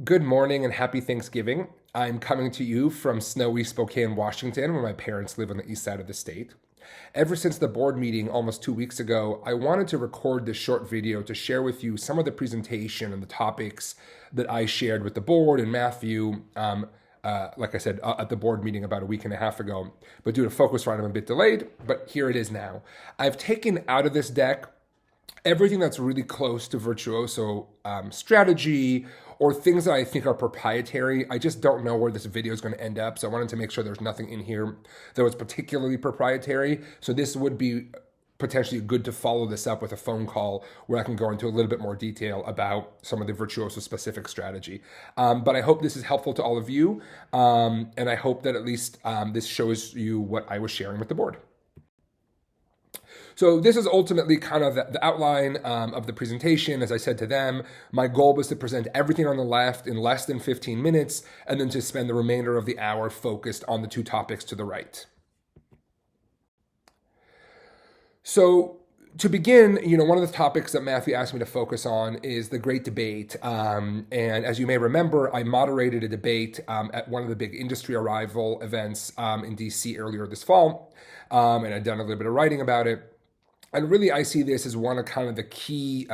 Good morning and happy Thanksgiving. I'm coming to you from snowy Spokane, Washington, where my parents live on the east side of the state. Ever since the board meeting almost 2 weeks ago, I wanted to record this short video to share with you some of the presentation and the topics that I shared with the board and Matthew, like I said, at the board meeting about a week and a half ago. But due to focus run, I'm a bit delayed, but here it is now. I've taken out of this deck everything that's really close to virtuoso strategy or things that I think are proprietary. I just don't know where this video is going to end up, so I wanted to make sure there's nothing in here that was particularly proprietary. So this would be potentially good to follow this up with a phone call where I can go into a little bit more detail about some of the virtuoso specific strategy. But I hope this is helpful to all of you, and I hope that at least this shows you what I was sharing with the board. So this is ultimately kind of the outline of the presentation. As I said to them, my goal was to present everything on the left in less than 15 minutes and then to spend the remainder of the hour focused on the two topics to the right. So to begin, one of the topics that Matthew asked me to focus on is the great debate. And as you may remember, I moderated a debate at one of the big industry arrival events in DC earlier this fall. And I'd done a little bit of writing about it. And really, I see this as one of kind of the key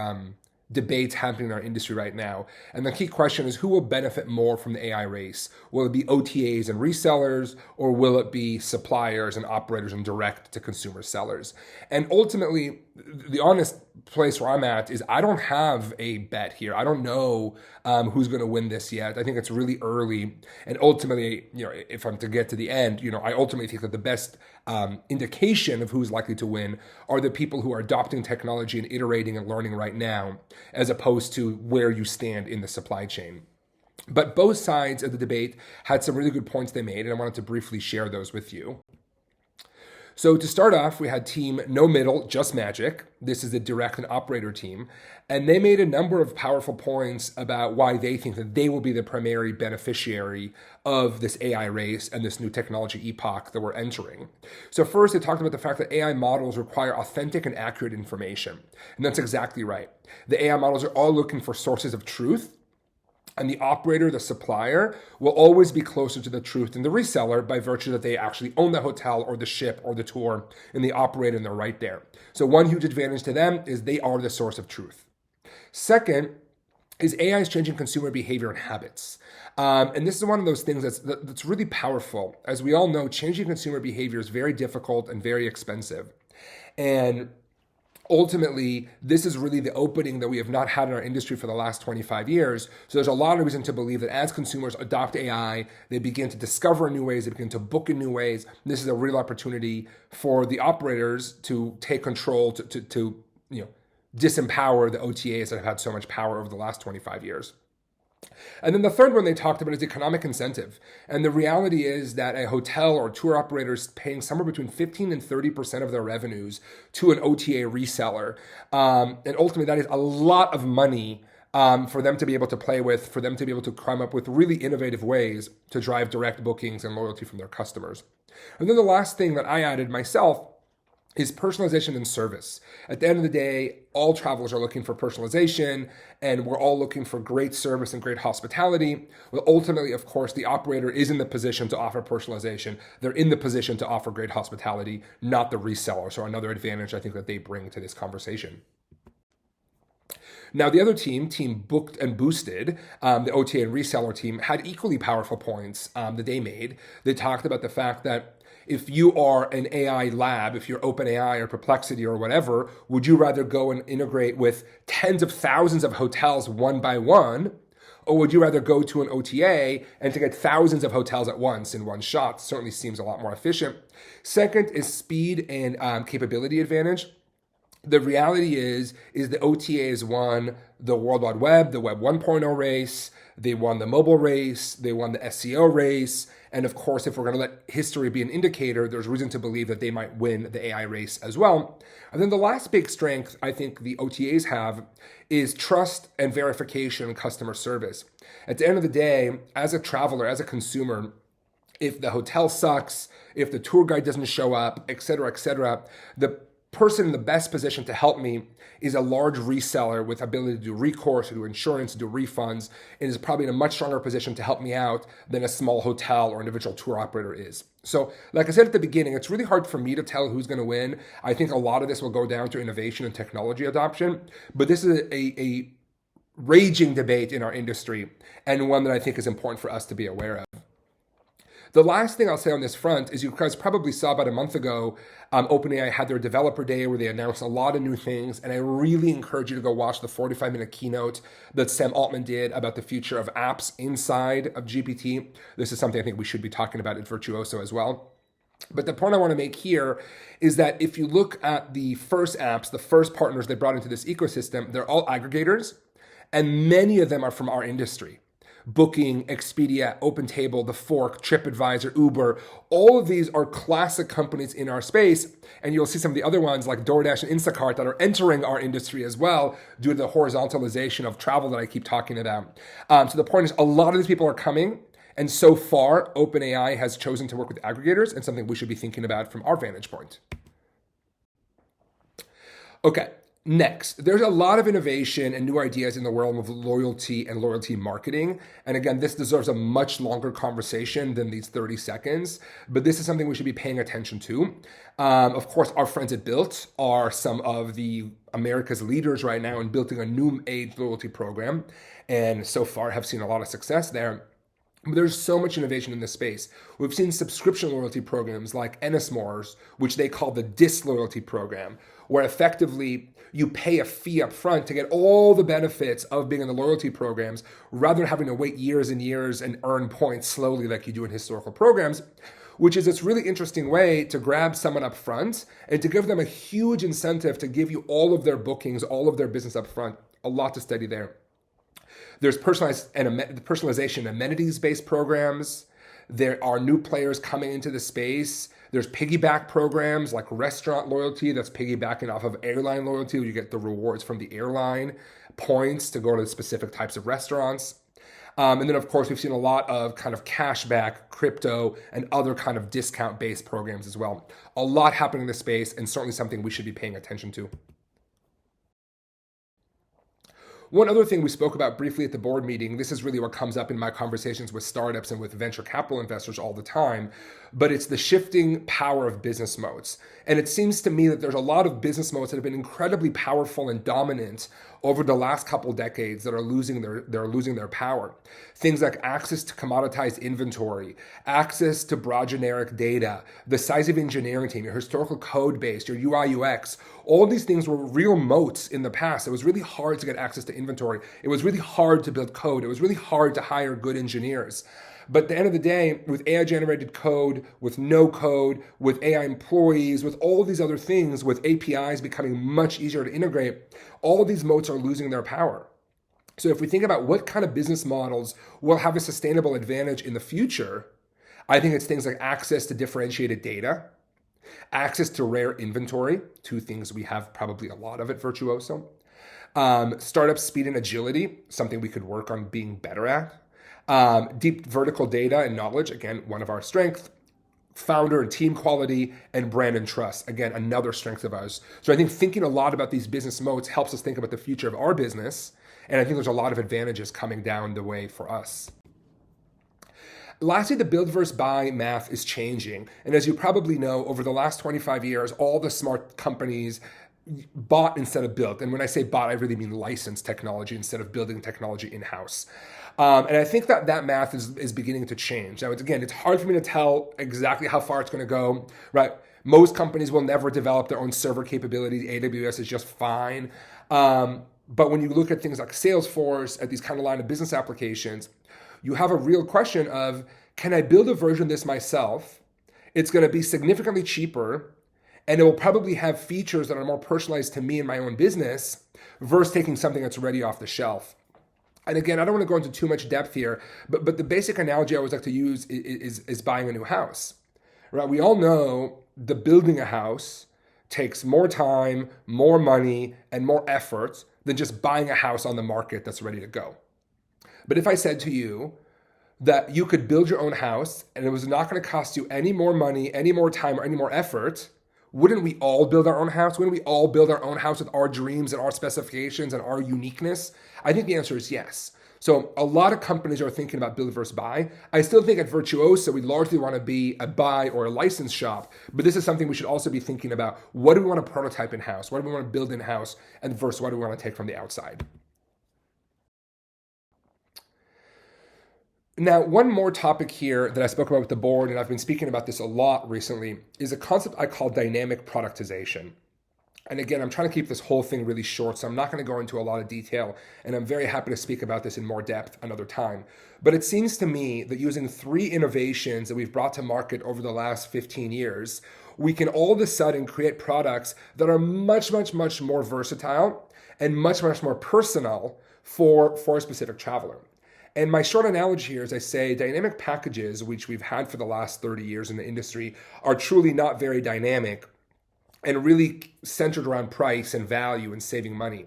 debates happening in our industry right now. And the key question is, who will benefit more from the AI race? Will it be OTAs and resellers, or will it be suppliers and operators and direct-to-consumer sellers? And ultimately, the honest place where I'm at is I don't have a bet here. I don't know who's going to win this yet. I think it's really early. And ultimately, if I'm to get to the end, I ultimately think that the best indication of who's likely to win are the people who are adopting technology and iterating and learning right now, as opposed to where you stand in the supply chain. But both sides of the debate had some really good points they made, and I wanted to briefly share those with you. So to start off, we had team No Middle, Just Magic. This is the direct and operator team. And they made a number of powerful points about why they think that they will be the primary beneficiary of this AI race and this new technology epoch that we're entering. So first, they talked about the fact that AI models require authentic and accurate information. And that's exactly right. The AI models are all looking for sources of truth. And the operator, the supplier, will always be closer to the truth than the reseller by virtue that they actually own the hotel or the ship or the tour, and they operate and they're right there. So one huge advantage to them is they are the source of truth. Second is AI is changing consumer behavior and habits. And this is one of those things that's really powerful. As we all know, changing consumer behavior is very difficult and very expensive. And ultimately, this is really the opening that we have not had in our industry for the last 25 years. So there's a lot of reason to believe that as consumers adopt AI, they begin to discover new ways, they begin to book in new ways. This is a real opportunity for the operators to take control, to disempower the OTAs that have had so much power over the last 25 years. And then the third one they talked about is economic incentive. And the reality is that a hotel or tour operator is paying somewhere between 15 and 30% of their revenues to an OTA reseller. And ultimately, that is a lot of money for them to be able to play with, for them to be able to come up with really innovative ways to drive direct bookings and loyalty from their customers. And then the last thing that I added myself is personalization and service. At the end of the day, all travelers are looking for personalization, and we're all looking for great service and great hospitality. Well, ultimately, of course, the operator is in the position to offer personalization. They're in the position to offer great hospitality, not the reseller. So another advantage I think that they bring to this conversation. Now, the other team Booked and Boosted, the OTA and reseller team, had equally powerful points that they made. They talked about the fact that if you are an AI lab, if you're OpenAI or Perplexity or whatever, would you rather go and integrate with tens of thousands of hotels one by one, or would you rather go to an OTA and to get thousands of hotels at once in one shot? Certainly seems a lot more efficient. Second is speed and capability advantage. The reality is the OTAs won the World Wide Web, the Web 1.0 race, they won the mobile race, they won the SEO race, and of course, if we're going to let history be an indicator, there's reason to believe that they might win the AI race as well. And then the last big strength I think the OTAs have is trust and verification and customer service. At the end of the day, as a traveler, as a consumer, if the hotel sucks, if the tour guide doesn't show up, et cetera, the person in the best position to help me is a large reseller with ability to do recourse, to do insurance, to do refunds, and is probably in a much stronger position to help me out than a small hotel or individual tour operator is. So, like I said at the beginning, it's really hard for me to tell who's going to win. I think a lot of this will go down to innovation and technology adoption, but this is a raging debate in our industry, and one that I think is important for us to be aware of. The last thing I'll say on this front is you guys probably saw about a month ago, OpenAI had their developer day where they announced a lot of new things. And I really encourage you to go watch the 45-minute keynote that Sam Altman did about the future of apps inside of GPT. This is something I think we should be talking about at Virtuoso as well. But the point I want to make here is that if you look at the first apps, the first partners they brought into this ecosystem, they're all aggregators, and many of them are from our industry. Booking, Expedia, OpenTable, The Fork, TripAdvisor, Uber, all of these are classic companies in our space. And you'll see some of the other ones like DoorDash and Instacart that are entering our industry as well due to the horizontalization of travel that I keep talking about. So the point is a lot of these people are coming. And so far, OpenAI has chosen to work with aggregators, and something we should be thinking about from our vantage point. Okay. Next, there's a lot of innovation and new ideas in the realm of loyalty and loyalty marketing. And again, this deserves a much longer conversation than these 30 seconds, but this is something we should be paying attention to. Of course, our friends at Built are some of the America's leaders right now in building a new age loyalty program, and so far have seen a lot of success there. But there's so much innovation in this space. We've seen subscription loyalty programs like Ennismore's, which they call the disloyalty program, where effectively you pay a fee up front to get all the benefits of being in the loyalty programs rather than having to wait years and years and earn points slowly like you do in historical programs, which is this really interesting way to grab someone up front and to give them a huge incentive to give you all of their bookings, all of their business up front. A lot to study there. There's personalization amenities-based programs. There are new players coming into the space. There's piggyback programs like restaurant loyalty that's piggybacking off of airline loyalty, where you get the rewards from the airline, points to go to specific types of restaurants. And then, of course, we've seen a lot of kind of cashback, crypto, and other kind of discount-based programs as well. A lot happening in this space, and certainly something we should be paying attention to. One other thing we spoke about briefly at the board meeting, this is really what comes up in my conversations with startups and with venture capital investors all the time, but it's the shifting power of business modes. And it seems to me that there's a lot of business modes that have been incredibly powerful and dominant over the last couple decades that are losing their power. Things like access to commoditized inventory, access to broad generic data, the size of engineering team, your historical code base, your UI UX, all of these things were real moats in the past. It was really hard to get access to inventory. It was really hard to build code. It was really hard to hire good engineers. But at the end of the day, with AI-generated code, with no code, with AI employees, with all of these other things, with APIs becoming much easier to integrate, all of these moats are losing their power. So if we think about what kind of business models will have a sustainable advantage in the future, I think it's things like access to differentiated data, access to rare inventory, two things we have probably a lot of at Virtuoso, startup speed and agility, something we could work on being better at, deep vertical data and knowledge, again, one of our strengths, founder and team quality, and brand and trust, again, another strength of ours. So I think thinking a lot about these business modes helps us think about the future of our business, and I think there's a lot of advantages coming down the way for us. Lastly, the build versus buy math is changing. And as you probably know, over the last 25 years, all the smart companies bought instead of built. And when I say bought, I really mean licensed technology instead of building technology in-house. And I think that math is beginning to change. Now, it's hard for me to tell exactly how far it's going to go, right? Most companies will never develop their own server capabilities. AWS is just fine. But when you look at things like Salesforce, at these kind of line of business applications, you have a real question of, can I build a version of this myself? It's going to be significantly cheaper, and it will probably have features that are more personalized to me and my own business versus taking something that's already off the shelf. And again, I don't want to go into too much depth here, but the basic analogy I always like to use is buying a new house, right? We all know that building a house takes more time, more money, and more effort than just buying a house on the market that's ready to go. But if I said to you that you could build your own house and it was not going to cost you any more money, any more time, or any more effort, Wouldn't we all build our own house? Wouldn't we all build our own house with our dreams and our specifications and our uniqueness? I think the answer is yes. So a lot of companies are thinking about build versus buy. I still think at Virtuoso, we largely want to be a buy or a license shop, but this is something we should also be thinking about. What do we want to prototype in-house? What do we want to build in-house? And versus what do we want to take from the outside? Now, one more topic here that I spoke about with the board, and I've been speaking about this a lot recently, is a concept I call dynamic productization. And again, I'm trying to keep this whole thing really short, so I'm not going to go into a lot of detail, and I'm very happy to speak about this in more depth another time. But it seems to me that using 3 innovations that we've brought to market over the last 15 years, we can all of a sudden create products that are much, much, much more versatile and much, much more personal for a specific traveler. And my short analogy here is I say dynamic packages, which we've had for the last 30 years in the industry, are truly not very dynamic and really centered around price and value and saving money.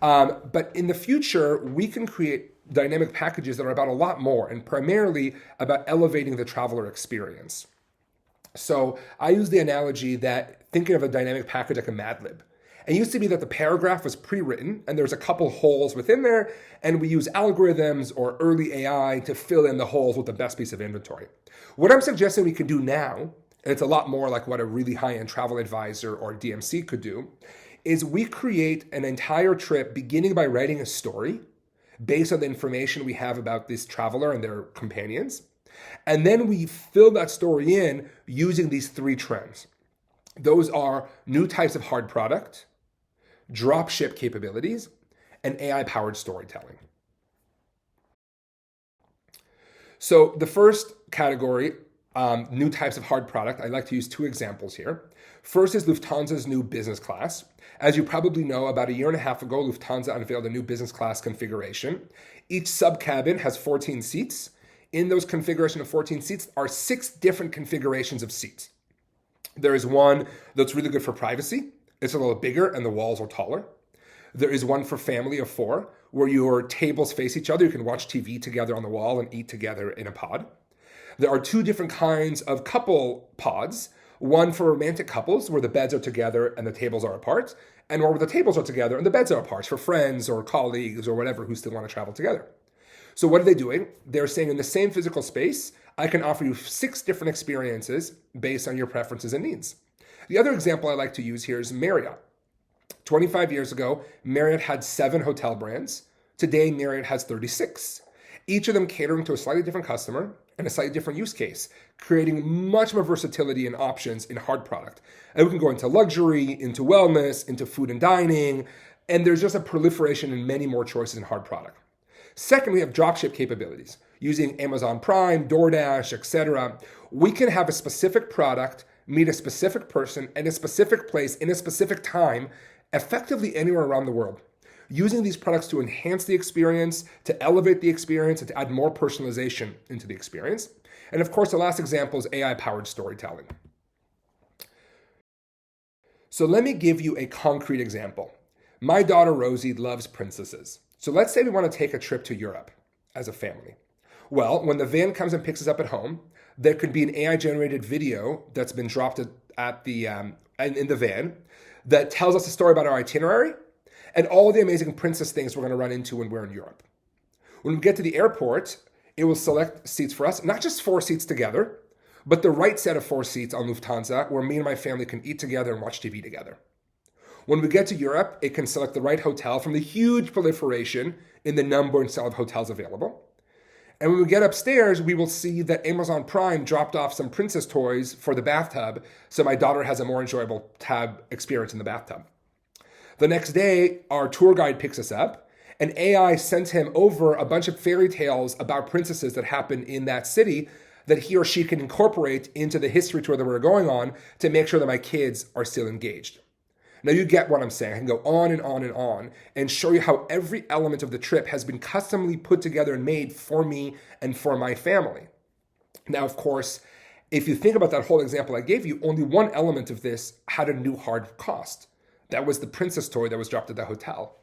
But in the future, we can create dynamic packages that are about a lot more and primarily about elevating the traveler experience. So I use the analogy that thinking of a dynamic package like a Mad Lib. It used to be that the paragraph was pre-written and there's a couple holes within there, and we use algorithms or early AI to fill in the holes with the best piece of inventory. What I'm suggesting we can do now, and it's a lot more like what a really high-end travel advisor or DMC could do, is we create an entire trip beginning by writing a story based on the information we have about this traveler and their companions. And then we fill that story in using these 3 trends. Those are new types of hard product, drop ship capabilities, and AI-powered storytelling. So the first category, new types of hard product, I'd like to use 2 examples here. First is Lufthansa's new business class. As you probably know, about a year and a half ago, Lufthansa unveiled a new business class configuration. Each sub-cabin has 14 seats. In those configuration of 14 seats are 6 different configurations of seats. There is one that's really good for privacy. It's a little bigger and the walls are taller. There is one for family of 4, where your tables face each other. You can watch TV together on the wall and eat together in a pod. There are 2 different kinds of couple pods. One for romantic couples, where the beds are together and the tables are apart, and one where the tables are together and the beds are apart, for friends or colleagues or whatever who still want to travel together. So what are they doing? They're saying in the same physical space, I can offer you 6 different experiences based on your preferences and needs. The other example I like to use here is Marriott. 25 years ago, Marriott had 7 hotel brands. Today, Marriott has 36. Each of them catering to a slightly different customer and a slightly different use case, creating much more versatility and options in hard product. And we can go into luxury, into wellness, into food and dining, and there's just a proliferation in many more choices in hard product. Second, we have dropship capabilities. Using Amazon Prime, DoorDash, etc., we can have a specific product meet a specific person at a specific place in a specific time, effectively anywhere around the world. Using these products to enhance the experience, to elevate the experience, and to add more personalization into the experience. And of course, the last example is AI-powered storytelling. So let me give you a concrete example. My daughter Rosie loves princesses. So let's say we want to take a trip to Europe as a family. Well, when the van comes and picks us up at home, there could be an AI-generated video that's been dropped in the van that tells us a story about our itinerary and all the amazing princess things we're going to run into when we're in Europe. When we get to the airport, it will select seats for us, not just 4 seats together, but the right set of 4 seats on Lufthansa where me and my family can eat together and watch TV together. When we get to Europe, it can select the right hotel from the huge proliferation in the number and style of hotels available. And when we get upstairs, we will see that Amazon Prime dropped off some princess toys for the bathtub, so my daughter has a more enjoyable tab experience in the bathtub. The next day, our tour guide picks us up, and AI sends him over a bunch of fairy tales about princesses that happen in that city that he or she can incorporate into the history tour that we're going on to make sure that my kids are still engaged. Now you get what I'm saying. I can go on and on and on and show you how every element of the trip has been customly put together and made for me and for my family. Now, of course, if you think about that whole example I gave you, only one element of this had a new hard cost. That was the princess toy that was dropped at the hotel.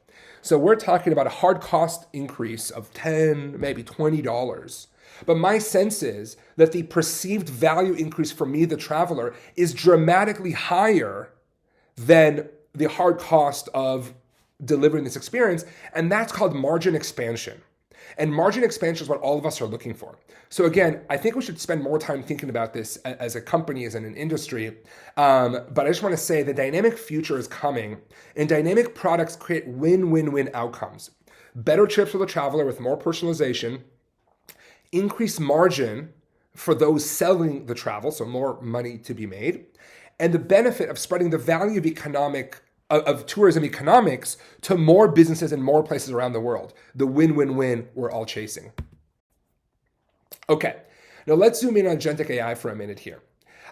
So we're talking about a hard cost increase of $10, maybe $20. But my sense is that the perceived value increase for me, the traveler, is dramatically higher than the hard cost of delivering this experience. And that's called margin expansion. And margin expansion is what all of us are looking for. So again, I think we should spend more time thinking about this as a company, as in an industry. But I just want to say the dynamic future is coming, and dynamic products create win-win-win outcomes. Better trips for the traveler with more personalization, increased margin for those selling the travel, so more money to be made, and the benefit of spreading the value of tourism economics to more businesses and more places around the world. The win-win-win we're all chasing. Okay, now let's zoom in on agentic AI for a minute here.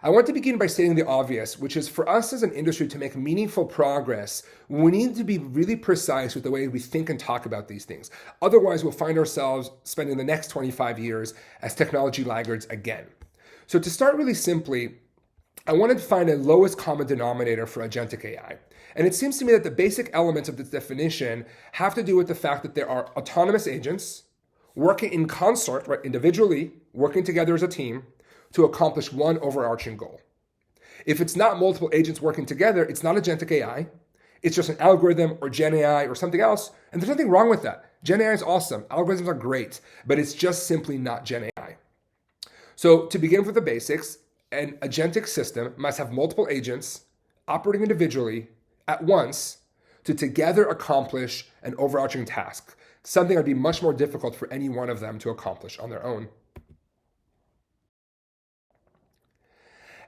I want to begin by stating the obvious, which is for us as an industry to make meaningful progress, we need to be really precise with the way we think and talk about these things. Otherwise, we'll find ourselves spending the next 25 years as technology laggards again. So to start really simply, I wanted to find a lowest common denominator for agentic AI. And it seems to me that the basic elements of this definition have to do with the fact that there are autonomous agents working in concert, right, individually, working together as a team to accomplish one overarching goal. If it's not multiple agents working together, it's not agentic AI. It's just an algorithm or Gen AI or something else. And there's nothing wrong with that. Gen AI is awesome. Algorithms are great, but it's just simply not Gen AI. So to begin with the basics, an agentic system must have multiple agents operating individually at once to together accomplish an overarching task, something that would be much more difficult for any one of them to accomplish on their own.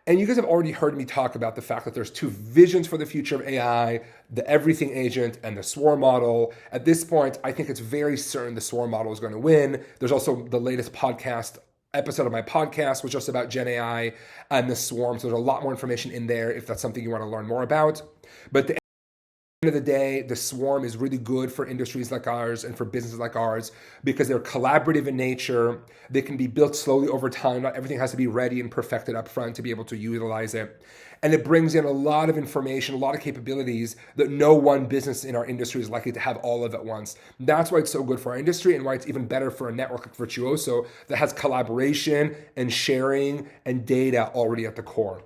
And you guys have already heard me talk about the fact that there's two visions for the future of AI, the everything agent and the swarm model. At this point, I think it's very certain the swarm model is going to win. There's also the latest episode of my podcast, which is just about Gen AI and the swarm. So there's a lot more information in there if that's something you want to learn more about. But the end of the day, the swarm is really good for industries like ours and for businesses like ours because they're collaborative in nature. They can be built slowly over time. Not everything has to be ready and perfected up front to be able to utilize it. And it brings in a lot of information, a lot of capabilities that no one business in our industry is likely to have all of at once. That's why it's so good for our industry and why it's even better for a network like Virtuoso that has collaboration and sharing and data already at the core.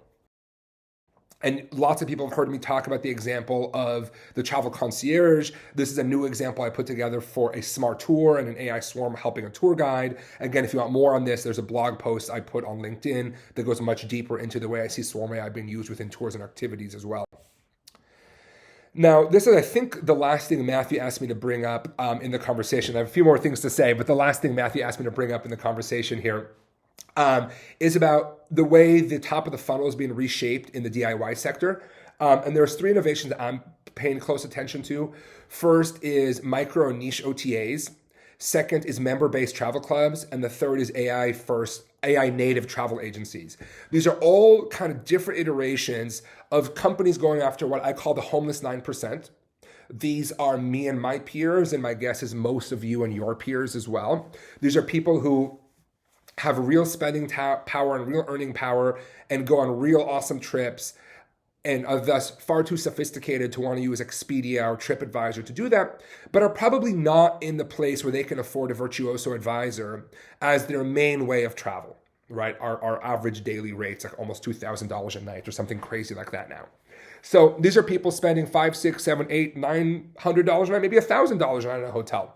And lots of people have heard me talk about the example of the travel concierge. This is a new example I put together for a smart tour and an AI swarm helping a tour guide. Again, if you want more on this, there's a blog post I put on LinkedIn that goes much deeper into the way I see swarm AI being used within tours and activities as well. Now, this is, I think, the last thing Matthew asked me to bring up in the conversation. I have a few more things to say, but the last thing Matthew asked me to bring up in the conversation here is about the way the top of the funnel is being reshaped in the DIY sector. And there's three innovations that I'm paying close attention to. First is micro niche OTAs. Second is member-based travel clubs. And the third is AI native travel agencies. These are all kind of different iterations of companies going after what I call the homeless 9%. These are me and my peers, and my guess is most of you and your peers as well. These are people who have real spending power and real earning power and go on real awesome trips and are thus far too sophisticated to want to use Expedia or TripAdvisor to do that, but are probably not in the place where they can afford a Virtuoso advisor as their main way of travel, right? Our average daily rate's like almost $2,000 a night or something crazy like that now. So these are people spending $500, $600, $700, $800, $900 a night, maybe $1,000 a night in a hotel.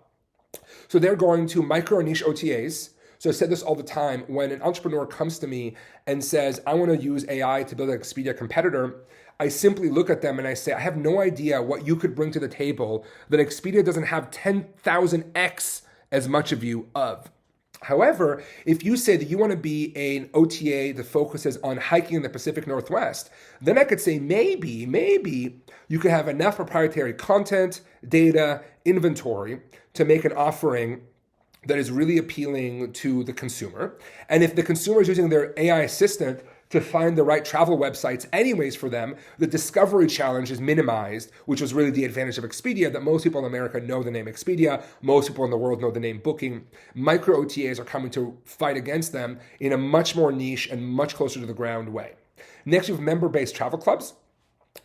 So they're going to micro niche OTAs. So I said this all the time. When an entrepreneur comes to me and says, I want to use AI to build an Expedia competitor, I simply look at them and I say, I have no idea what you could bring to the table that Expedia doesn't have 10,000x as much of you of. However, if you say that you want to be an OTA that focuses on hiking in the Pacific Northwest, then I could say maybe you could have enough proprietary content, data, inventory to make an offering that is really appealing to the consumer. And if the consumer is using their AI assistant to find the right travel websites anyways for them, the discovery challenge is minimized, which was really the advantage of Expedia, that most people in America know the name Expedia, most people in the world know the name Booking. Micro OTAs are coming to fight against them in a much more niche and much closer to the ground way. Next, we have member-based travel clubs.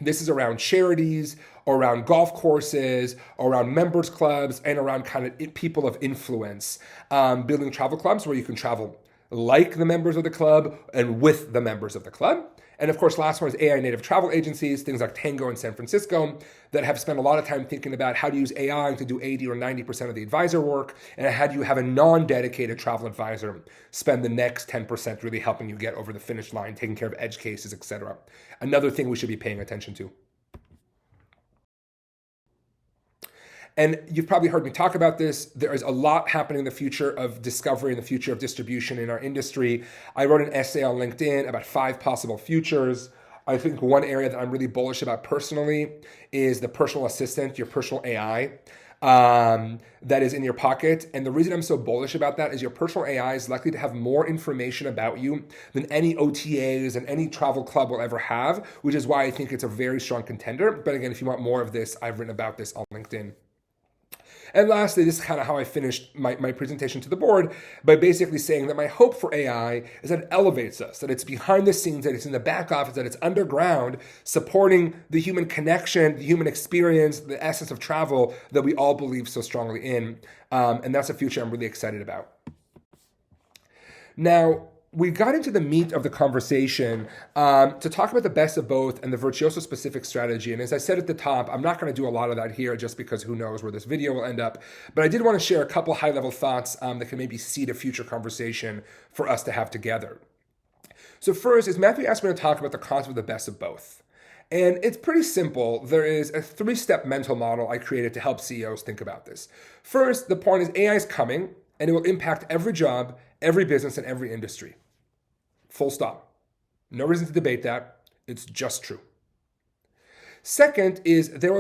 This is around charities, around golf courses, around members clubs, and around kind of people of influence. Building travel clubs where you can travel like the members of the club and with the members of the club. And of course, last one is AI native travel agencies, things like Tango in San Francisco, that have spent a lot of time thinking about how to use AI to do 80 or 90% of the advisor work, and how do you have a non-dedicated travel advisor spend the next 10% really helping you get over the finish line, taking care of edge cases, etc. Another thing we should be paying attention to. And you've probably heard me talk about this. There is a lot happening in the future of discovery and the future of distribution in our industry. I wrote an essay on LinkedIn about 5 possible futures. I think one area that I'm really bullish about personally is the personal assistant, your personal AI, that is in your pocket. And the reason I'm so bullish about that is your personal AI is likely to have more information about you than any OTAs and any travel club will ever have, which is why I think it's a very strong contender. But again, if you want more of this, I've written about this on LinkedIn. And lastly, this is kind of how I finished my presentation to the board, by basically saying that my hope for AI is that it elevates us, that it's behind the scenes, that it's in the back office, that it's underground, supporting the human connection, the human experience, the essence of travel that we all believe so strongly in. And that's a future I'm really excited about. Now, we got into the meat of the conversation to talk about the best of both and the Virtuoso specific strategy. And as I said at the top, I'm not going to do a lot of that here just because who knows where this video will end up. But I did want to share a couple high level thoughts that can maybe seed a future conversation for us to have together. So first is Matthew asked me to talk about the concept of the best of both. And it's pretty simple. There is a 3-step mental model I created to help CEOs think about this. First, the point is AI is coming and it will impact every job, every business, and every industry. Full stop. No reason to debate that. It's just true. Second is this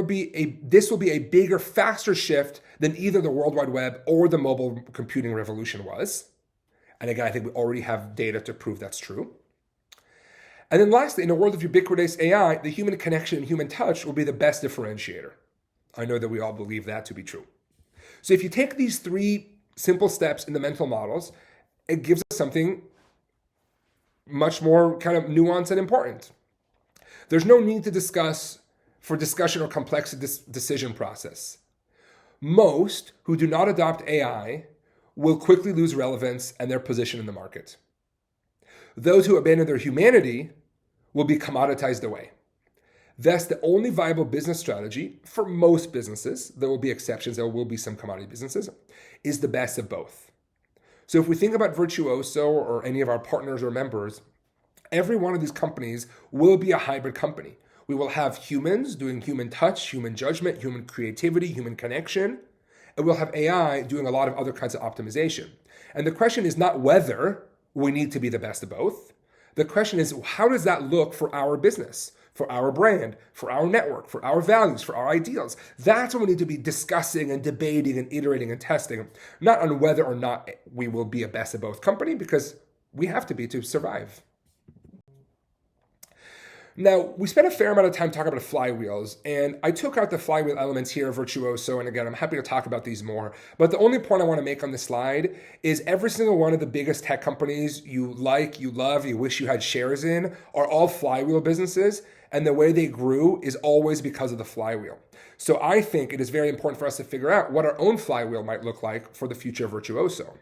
will be a bigger, faster shift than either the World Wide Web or the mobile computing revolution was. And again, I think we already have data to prove that's true. And then lastly, in a world of ubiquitous AI, the human connection and human touch will be the best differentiator. I know that we all believe that to be true. So if you take these 3 simple steps in the mental models, it gives us something much more kind of nuanced and important. There's no need to discussion or complex decision process. Most who do not adopt AI will quickly lose relevance and their position in the market. Those who abandon their humanity will be commoditized away. Thus, the only viable business strategy for most businesses, there will be exceptions, there will be some commodity businesses, is the best of both. So if we think about Virtuoso or any of our partners or members, every one of these companies will be a hybrid company. We will have humans doing human touch, human judgment, human creativity, human connection, and we'll have AI doing a lot of other kinds of optimization. And the question is not whether we need to be the best of both. The question is, how does that look for our business, for our brand, for our network, for our values, for our ideals? That's what we need to be discussing and debating and iterating and testing, not on whether or not we will be a best of both company, because we have to be to survive. Now, we spent a fair amount of time talking about flywheels, and I took out the flywheel elements here of Virtuoso, and again, I'm happy to talk about these more. But the only point I want to make on this slide is every single one of the biggest tech companies you like, you love, you wish you had shares in, are all flywheel businesses, and the way they grew is always because of the flywheel. So I think it is very important for us to figure out what our own flywheel might look like for the future of Virtuoso.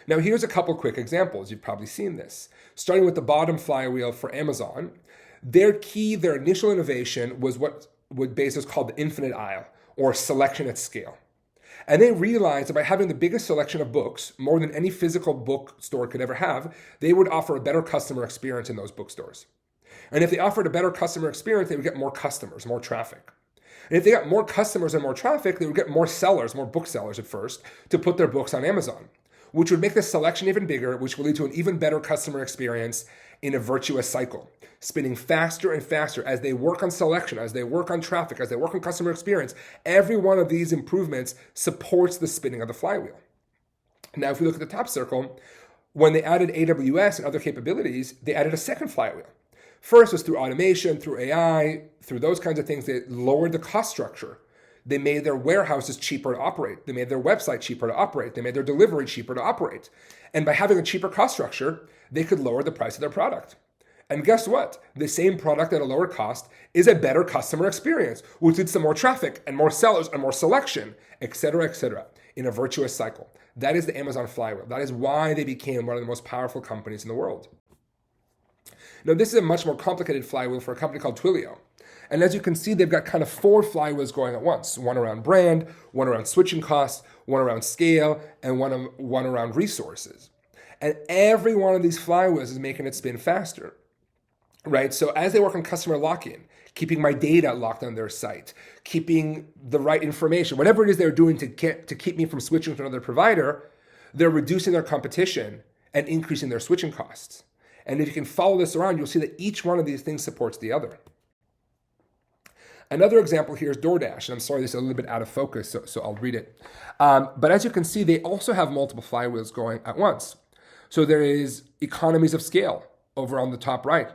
Now, here's a couple quick examples. You've probably seen this. Starting with the bottom flywheel for Amazon, their initial innovation was what Bezos called the infinite aisle, or selection at scale. And they realized that by having the biggest selection of books, more than any physical bookstore could ever have, they would offer a better customer experience in those bookstores. And if they offered a better customer experience, they would get more customers, more traffic. And if they got more customers and more traffic, they would get more sellers, more booksellers at first, to put their books on Amazon, which would make the selection even bigger, which will lead to an even better customer experience in a virtuous cycle, spinning faster and faster as they work on selection, as they work on traffic, as they work on customer experience. Every one of these improvements supports the spinning of the flywheel. Now, if we look at the top circle, when they added AWS and other capabilities, they added a second flywheel. First was through automation, through AI, through those kinds of things. They lowered the cost structure. They made their warehouses cheaper to operate. They made their website cheaper to operate. They made their delivery cheaper to operate. And by having a cheaper cost structure, they could lower the price of their product. And guess what? The same product at a lower cost is a better customer experience, which leads to more traffic and more sellers and more selection, et cetera, in a virtuous cycle. That is the Amazon flywheel. That is why they became one of the most powerful companies in the world. Now, this is a much more complicated flywheel for a company called Twilio. And as you can see, they've got kind of 4 flywheels going at once. One around brand, one around switching costs, one around scale, and one around resources. And every one of these flywheels is making it spin faster, right? So as they work on customer lock-in, keeping my data locked on their site, keeping the right information, whatever it is they're doing to keep me from switching to another provider, they're reducing their competition and increasing their switching costs. And if you can follow this around, you'll see that each one of these things supports the other. Another example here is DoorDash, and I'm sorry this is a little bit out of focus, so I'll read it. But as you can see, they also have multiple flywheels going at once. So there is economies of scale over on the top right,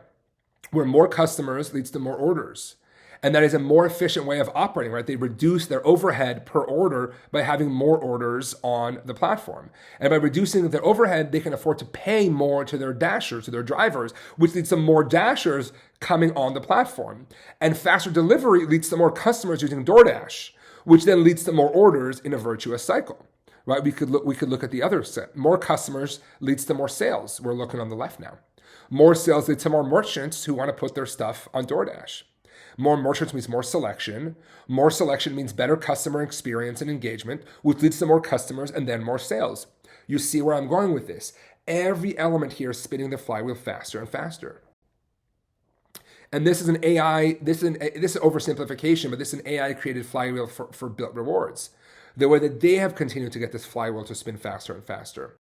where more customers leads to more orders. And that is a more efficient way of operating, right? They reduce their overhead per order by having more orders on the platform. And by reducing their overhead, they can afford to pay more to their dashers, to their drivers, which leads to more dashers coming on the platform. And faster delivery leads to more customers using DoorDash, which then leads to more orders in a virtuous cycle, right? We could look at the other set. More customers leads to more sales. We're looking on the left now. More sales lead to more merchants who want to put their stuff on DoorDash. More merchants means more selection. More selection means better customer experience and engagement, which leads to more customers and then more sales. You see where I'm going with this. Every element here is spinning the flywheel faster and faster. And this is an AI, this is oversimplification, but this is an AI-created flywheel for built rewards. The way that they have continued to get this flywheel to spin faster and faster.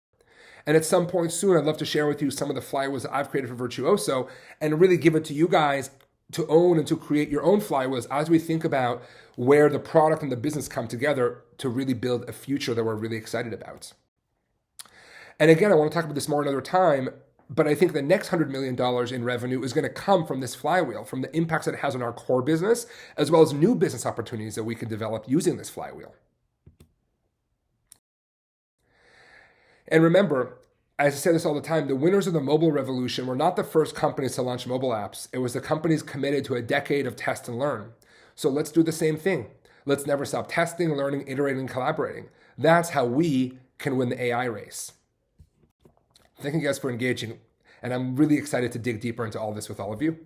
And at some point soon, I'd love to share with you some of the flywheels that I've created for Virtuoso and really give it to you guys to own and to create your own flywheels as we think about where the product and the business come together to really build a future that we're really excited about. And again, I want to talk about this more another time, but I think the next $100 million in revenue is going to come from this flywheel, from the impacts that it has on our core business, as well as new business opportunities that we can develop using this flywheel. And remember, as I say this all the time, the winners of the mobile revolution were not the first companies to launch mobile apps. It was the companies committed to a decade of test and learn. So let's do the same thing. Let's never stop testing, learning, iterating, collaborating. That's how we can win the AI race. Thank you guys for engaging, and I'm really excited to dig deeper into all this with all of you.